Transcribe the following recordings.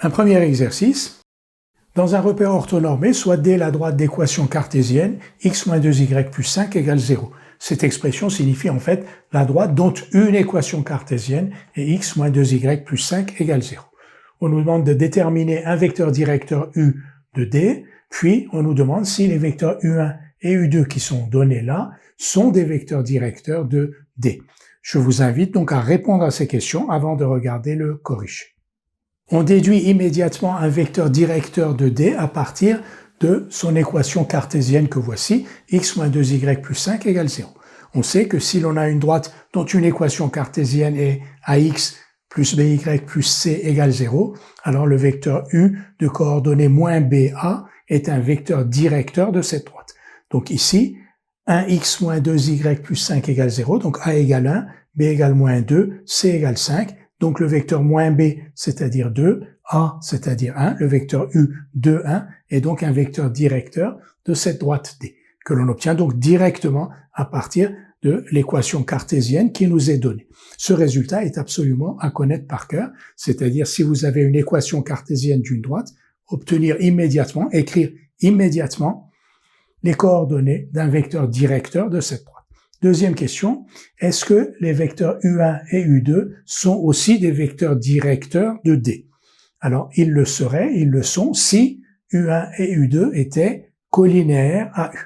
Un premier exercice. Dans un repère orthonormé, soit D la droite d'équation cartésienne, x moins 2y plus 5 égale 0. Cette expression signifie en fait la droite dont une équation cartésienne est x moins 2y plus 5 égale 0. On nous demande de déterminer un vecteur directeur U de D, puis on nous demande si les vecteurs U1 et U2 qui sont donnés là sont des vecteurs directeurs de D. Je vous invite donc à répondre à ces questions avant de regarder le corrigé. On déduit immédiatement un vecteur directeur de D à partir de son équation cartésienne que voici, x moins 2y plus 5 égale 0. On sait que si l'on a une droite dont une équation cartésienne est ax plus by plus c égale 0, alors le vecteur U de coordonnées moins BA est un vecteur directeur de cette droite. Donc ici, 1x moins 2y plus 5 égale 0, donc A égale 1, B égale moins 2, C égale 5, donc le vecteur moins B, c'est-à-dire 2, A, c'est-à-dire 1, le vecteur U, 2, 1, est donc un vecteur directeur de cette droite D, que l'on obtient donc directement à partir de l'équation cartésienne qui nous est donnée. Ce résultat est absolument à connaître par cœur, c'est-à-dire si vous avez une équation cartésienne d'une droite, obtenir immédiatement, écrire immédiatement les coordonnées d'un vecteur directeur de cette droite. Deuxième question, est-ce que les vecteurs U1 et U2 sont aussi des vecteurs directeurs de D? Alors, ils le sont si U1 et U2 étaient collinéaires à U.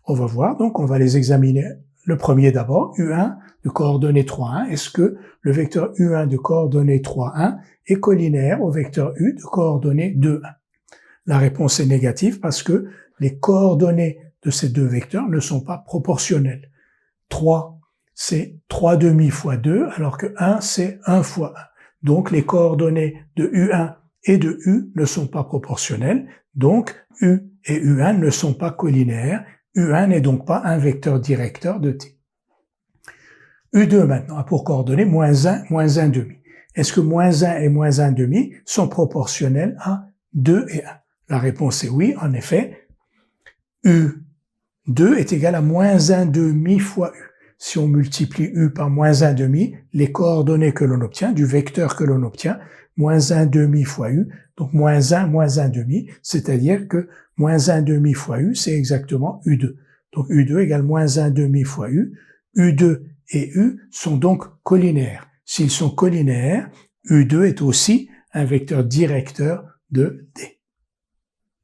On va voir, donc on va les examiner. Le premier d'abord, U1 de coordonnées 3, 1. Est-ce que le vecteur U1 de coordonnées 3, 1 est collinéaire au vecteur U de coordonnées 2, 1? La réponse est négative parce que les coordonnées de ces deux vecteurs ne sont pas proportionnelles. 3, c'est 3 demi fois 2, alors que 1, c'est 1 fois 1. Donc, les coordonnées de U1 et de U ne sont pas proportionnelles, donc U et U1 ne sont pas collinéaires. U1 n'est donc pas un vecteur directeur de T. U2 maintenant a pour coordonnées moins 1, moins 1 demi. Est-ce que moins 1 et moins 1 demi sont proportionnels à 2 et 1? La réponse est oui, en effet. U2 est égal à moins 1 demi fois U. Si on multiplie U par moins 1 demi, les coordonnées que l'on obtient, du vecteur que l'on obtient, moins 1 demi fois U, donc moins 1 demi, c'est-à-dire que moins 1 demi fois U, c'est exactement U2. Donc U2 égale moins 1 demi fois U. U2 et U sont donc collinéaires. S'ils sont collinéaires, U2 est aussi un vecteur directeur de D.